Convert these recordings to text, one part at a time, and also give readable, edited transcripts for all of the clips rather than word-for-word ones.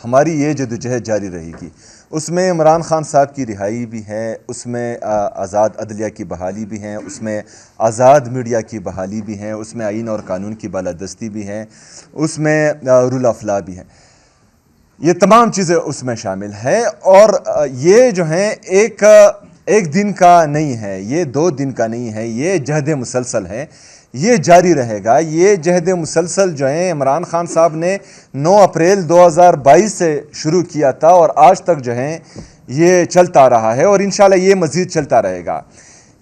ہماری یہ جدوجہد جاری رہے گی. اس میں عمران خان صاحب کی رہائی بھی ہے, اس میں آزاد عدلیہ کی بحالی بھی ہیں, اس میں آزاد میڈیا کی بحالی بھی ہیں, اس میں آئین اور قانون کی بالادستی بھی ہیں, اس میں رول آف لا بھی ہے. یہ تمام چیزیں اس میں شامل ہے. اور یہ جو ہیں ایک دن کا نہیں ہے, یہ 2 دن کا نہیں ہے, یہ جہد مسلسل ہے, یہ جاری رہے گا. یہ جہد مسلسل جو ہیں عمران خان صاحب نے 9 اپریل 2022 سے شروع کیا تھا اور آج تک جو ہیں یہ چلتا رہا ہے اور انشاءاللہ یہ مزید چلتا رہے گا.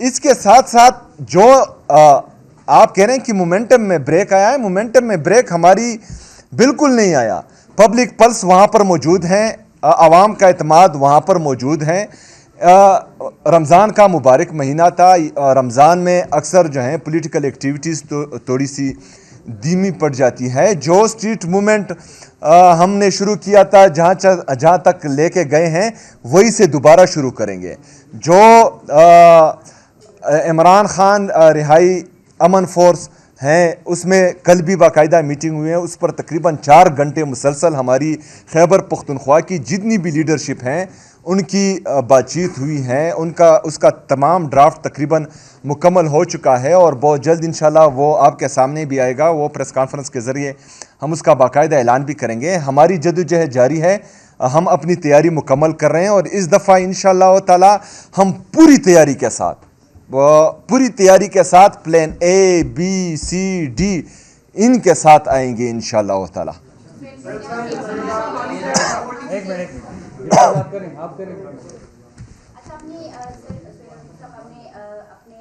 اس کے ساتھ ساتھ جو آپ کہہ رہے ہیں کہ مومنٹم میں بریک آیا ہے, مومنٹم میں بریک ہماری بالکل نہیں آیا. پبلک پلس وہاں پر موجود ہیں, عوام کا اعتماد وہاں پر موجود ہیں. رمضان کا مبارک مہینہ تھا, رمضان میں اکثر جو ہیں پولیٹیکل ایکٹیویٹیز تھوڑی سی دھیمی پڑ جاتی ہے. جو اسٹریٹ موومنٹ ہم نے شروع کیا تھا, جہاں تک لے کے گئے ہیں وہی سے دوبارہ شروع کریں گے. جو عمران خان رہائی امن فورس ہیں اس میں کل بھی باقاعدہ میٹنگ ہوئی ہے, اس پر تقریباً 4 گھنٹے مسلسل ہماری خیبر پختونخوا کی جتنی بھی لیڈرشپ ہیں ان کی بات چیت ہوئی ہے. اس کا تمام ڈرافٹ تقریباً مکمل ہو چکا ہے اور بہت جلد انشاءاللہ وہ آپ کے سامنے بھی آئے گا. وہ پریس کانفرنس کے ذریعے ہم اس کا باقاعدہ اعلان بھی کریں گے. ہماری جدوجہد جاری ہے, ہم اپنی تیاری مکمل کر رہے ہیں اور اس دفعہ انشاءاللہ تعالی ہم پوری تیاری کے ساتھ plan A B C D ان کے ساتھ آئیں گے انشاءاللہ تعالی. ایک منٹ آپ کریں. اچھا, ہم نے اپنے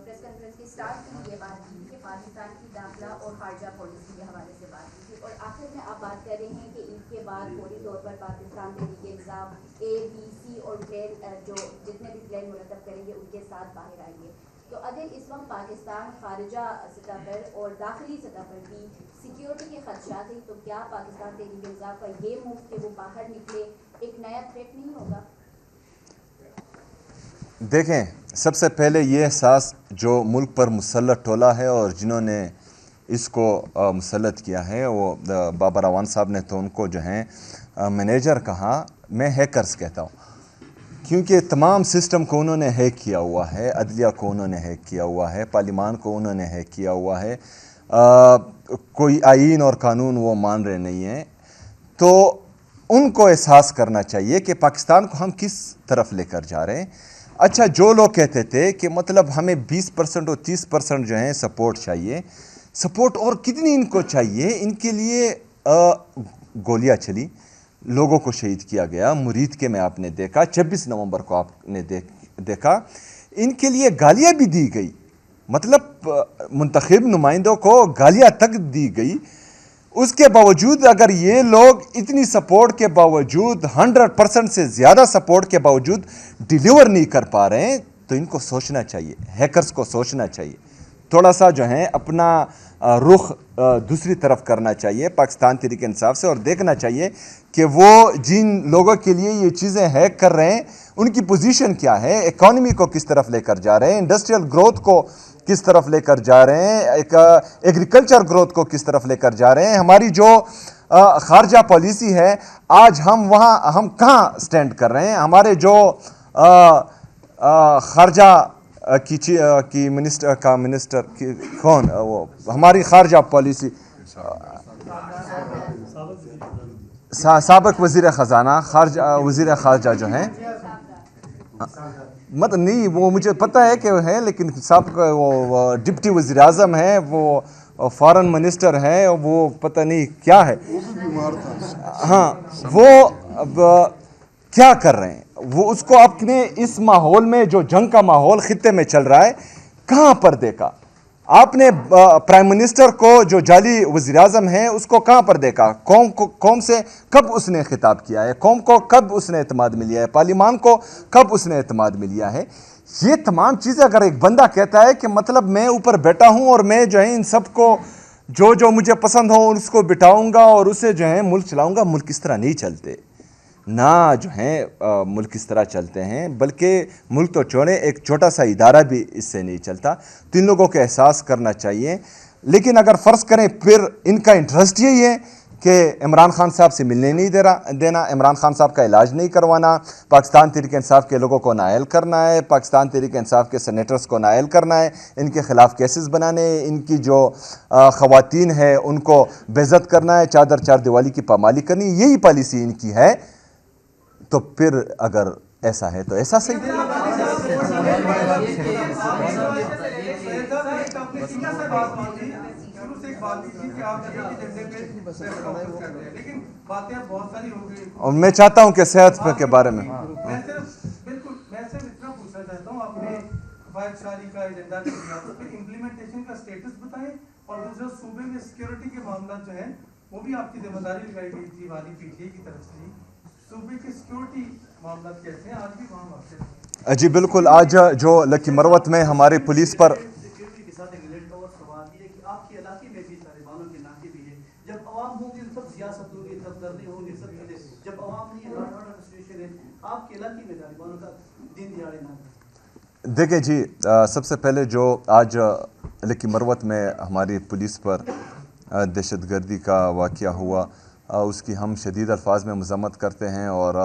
پریس کانفرنس کی سٹارٹ کی یہ بات کی کہ پاکستان کی داخلہ اور خارجہ پالیسی کے حوالے سے بات کی تھی اور آخر میں آپ بات کر رہے ہیں کہ عید کے بعد فوری طور پر Pakistan Tehreek Insaf A B C اور پلان جو جتنے بھی پلان مرتب کریں گے ان کے ساتھ باہر آئیں گے. تو اگر اس وقت پاکستان خارجہ سطح پر اور داخلی سطح پر بھی سیکیورٹی کے خدشات ہیں, تو کیا پاکستان تحریک انصاف کا یہ موو کہ وہ باہر نکلے ایک نیا تھریٹ نہیں ہوگا؟ دیکھیں, سب سے پہلے یہ احساس جو ملک پر مسلط ٹولہ ہے اور جنہوں نے اس کو مسلط کیا ہے, وہ بابر اعوان صاحب نے تو ان کو جو ہیں مینیجر کہا, میں ہیکرز کہتا ہوں, کیونکہ تمام سسٹم کو انہوں نے ہیک کیا ہوا ہے. عدلیہ کو انہوں نے ہیک کیا ہوا ہے, پارلیمان کو انہوں نے ہیک کیا ہوا ہے, کوئی آئین اور قانون وہ مان رہے نہیں ہیں. تو ان کو احساس کرنا چاہیے کہ پاکستان کو ہم کس طرف لے کر جا رہے ہیں. اچھا, جو لوگ کہتے تھے کہ مطلب ہمیں 20% اور 30% جو ہیں سپورٹ چاہیے, سپورٹ اور کتنی ان کو چاہیے؟ ان کے لیے گولیاں چلی, لوگوں کو شہید کیا گیا. مرید کے میں آپ نے دیکھا, 26 نومبر کو آپ نے دیکھا, ان کے لیے گالیاں بھی دی گئی, مطلب منتخب نمائندوں کو گالیاں تک دی گئی. اس کے باوجود اگر یہ لوگ اتنی سپورٹ کے باوجود 100% سے زیادہ سپورٹ کے باوجود ڈیلیور نہیں کر پا رہے ہیں, تو ان کو سوچنا چاہیے, ہیکرز کو سوچنا چاہیے, تھوڑا سا جو ہے اپنا رخ دوسری طرف کرنا چاہیے پاکستان تحریک انصاف سے, اور دیکھنا چاہیے کہ وہ جن لوگوں کے لیے یہ چیزیں ہیک کر رہے ہیں ان کی پوزیشن کیا ہے, اکانومی کو کس طرف لے کر جا رہے ہیں, انڈسٹریل گروتھ کو کس طرف لے کر جا رہے ہیں, ایگریکلچر گروتھ کو کس طرف لے کر جا رہے ہیں. ہماری جو خارجہ پالیسی ہے آج ہم کہاں سٹینڈ کر رہے ہیں. ہمارے جو خارجہ کی منسٹر کون, وہ ہماری خارجہ پالیسی سابق وزیر خزانہ, وزیر خارجہ جو ہیں, مطلب نہیں وہ مجھے پتہ ہے کہ ہے, لیکن سابق وہ ڈپٹی وزیر اعظم ہیں, وہ فارن منسٹر ہیں, وہ پتہ نہیں کیا ہے, ہاں وہ کیا کر رہے ہیں, وہ اس کو اپنے اس ماحول میں جو جنگ کا ماحول خطے میں چل رہا ہے کہاں پر دیکھا آپ نے؟ پرائم منسٹر کو جو جعلی وزیر اعظم ہیں اس کو کہاں پر دیکھا؟ قوم سے کب اس نے خطاب کیا ہے؟ قوم کو کب اس نے اعتماد میں لیا ہے؟ پارلیمان کو کب اس نے اعتماد میں لیا ہے؟ یہ تمام چیزیں اگر ایک بندہ کہتا ہے کہ مطلب میں اوپر بیٹھا ہوں اور میں جو ہے ان سب کو جو مجھے پسند ہو اس کو بٹھاؤں گا اور اسے جو ہے ملک چلاؤں گا, ملک اس طرح نہیں چلتے. نہ جو ہیں ملک اس طرح چلتے ہیں, بلکہ ملک تو چھوڑیں ایک چھوٹا سا ادارہ بھی اس سے نہیں چلتا. تو ان لوگوں کو احساس کرنا چاہیے. لیکن اگر فرض کریں پھر ان کا انٹرسٹ یہی ہے کہ عمران خان صاحب سے ملنے نہیں دینا، عمران خان صاحب کا علاج نہیں کروانا، پاکستان تحریک انصاف کے لوگوں کو نائل کرنا ہے، پاکستان تحریک انصاف کے سینیٹرز کو نائل کرنا ہے، ان کے خلاف کیسز بنانے، ان کی جو خواتین ہیں ان کو بے عزت کرنا ہے، چادر چار دیوالی کی پامالی کرنی، یہی پالیسی ان کی ہے. تو پھر اگر ایسا ہے تو ایسا صحیح. اور میں چاہتا ہوں کہ صحت کے بارے میں بالکل میں صرف اتنا پوچھنا چاہتا ہوں، آپ نے فائد شاری کا ایجنڈا دیا، اس پہ امپلیمنٹیشن کا سٹیٹس بتائیں، اور دوسرا صوبے میں سیکیورٹی کے معاملات جو ہیں وہ بھی آپ کی ذمہ داری لگائی گئی تھی والی پی ٹی اے کی طرف سے، صوبے کے سیکیورٹی معاملات کیسے ہیں آج بھی وہاں واقع؟ جی بالکل. آج جو لکی مروت میں ہماری پولیس پر سیکیورٹی کے ساتھ ایک ریلیٹ کا اور سوال یہ ہے کہ آپ کے علاقے میں بھی طالبانوں کے ناکے بھی ہیں، جب عوام ہوں گے تب سیاست ہوگی، تب دھرنے ہوں گے، سب چیزیں، جب عوام نہیں ہے لاٹ آرڈر سچویشن ہے، آپ کے علاقے میں طالبانوں کا دن دیہڑے نہ. دیکھیں جی، سب سے پہلے جو آج لکی مروت میں ہماری پولیس پر دہشت گردی کا واقعہ ہوا، اس کی ہم شدید الفاظ میں مذمت کرتے ہیں اور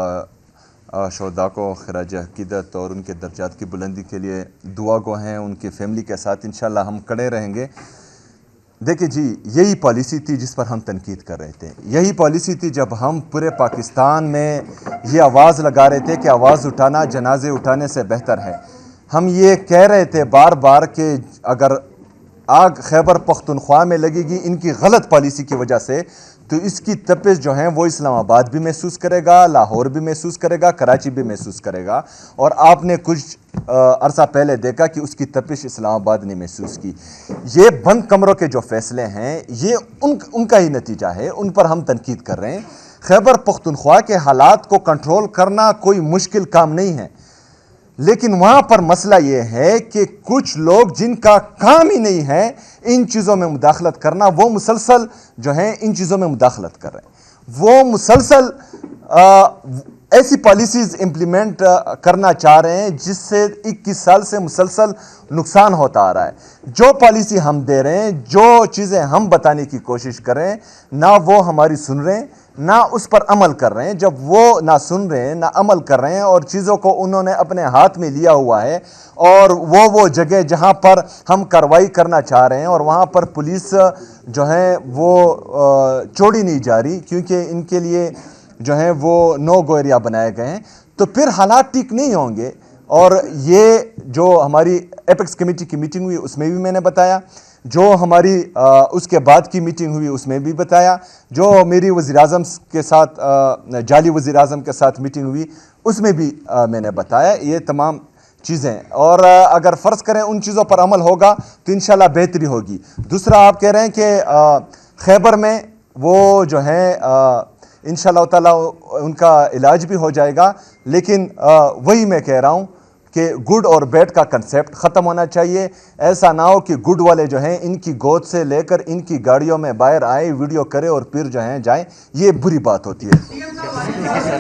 شہداء کو خراج عقیدت اور ان کے درجات کی بلندی کے لیے دعا گو ہیں، ان کی فیملی کے ساتھ انشاءاللہ ہم کھڑے رہیں گے. دیکھیں جی، یہی پالیسی تھی جس پر ہم تنقید کر رہے تھے، یہی پالیسی تھی جب ہم پورے پاکستان میں یہ آواز لگا رہے تھے کہ آواز اٹھانا جنازے اٹھانے سے بہتر ہے. ہم یہ کہہ رہے تھے بار بار کہ اگر آگ خیبر پختونخوا میں لگے گی ان کی غلط پالیسی کی وجہ سے، تو اس کی تپش جو ہیں وہ اسلام آباد بھی محسوس کرے گا، لاہور بھی محسوس کرے گا، کراچی بھی محسوس کرے گا. اور آپ نے کچھ عرصہ پہلے دیکھا کہ اس کی تپش اسلام آباد نے محسوس کی. یہ بند کمروں کے جو فیصلے ہیں یہ ان کا ہی نتیجہ ہے، ان پر ہم تنقید کر رہے ہیں. خیبر پختونخوا کے حالات کو کنٹرول کرنا کوئی مشکل کام نہیں ہے، لیکن وہاں پر مسئلہ یہ ہے کہ کچھ لوگ جن کا کام ہی نہیں ہے ان چیزوں میں مداخلت کرنا، وہ مسلسل جو ہیں ان چیزوں میں مداخلت کر رہے ہیں، وہ مسلسل ایسی پالیسیز امپلیمنٹ کرنا چاہ رہے ہیں جس سے 21 سال سے مسلسل نقصان ہوتا آ رہا ہے. جو پالیسی ہم دے رہے ہیں، جو چیزیں ہم بتانے کی کوشش کر رہے ہیں، نہ وہ ہماری سن رہے ہیں نہ اس پر عمل کر رہے ہیں. جب وہ نہ سن رہے ہیں نہ عمل کر رہے ہیں اور چیزوں کو انہوں نے اپنے ہاتھ میں لیا ہوا ہے، اور وہ جگہ جہاں پر ہم کارروائی کرنا چاہ رہے ہیں اور وہاں پر پولیس جو ہے وہ چھوڑی نہیں جا رہی کیونکہ ان کے لیے جو ہیں وہ نو گو ایریا بنائے گئے ہیں، تو پھر حالات ٹھیک نہیں ہوں گے. اور یہ جو ہماری ایپیکس کمیٹی کی میٹنگ ہوئی اس میں بھی میں نے بتایا، جو ہماری اس کے بعد کی میٹنگ ہوئی اس میں بھی بتایا، جو میری وزیر اعظم کے ساتھ جعلی وزیر اعظم کے ساتھ میٹنگ ہوئی اس میں بھی میں نے بتایا یہ تمام چیزیں. اور اگر فرض کریں ان چیزوں پر عمل ہوگا تو انشاءاللہ بہتری ہوگی. دوسرا آپ کہہ رہے ہیں کہ خیبر میں وہ جو ہیں انشاءاللہ تعالیٰ ان کا علاج بھی ہو جائے گا، لیکن وہی میں کہہ رہا ہوں کہ گڈ اور بیڈ کا کنسیپٹ ختم ہونا چاہیے. ایسا نہ ہو کہ گڈ والے جو ہیں ان کی گود سے لے کر ان کی گاڑیوں میں باہر آئیں، ویڈیو کرے اور پھر جو ہیں جائیں، یہ بری بات ہوتی ہے.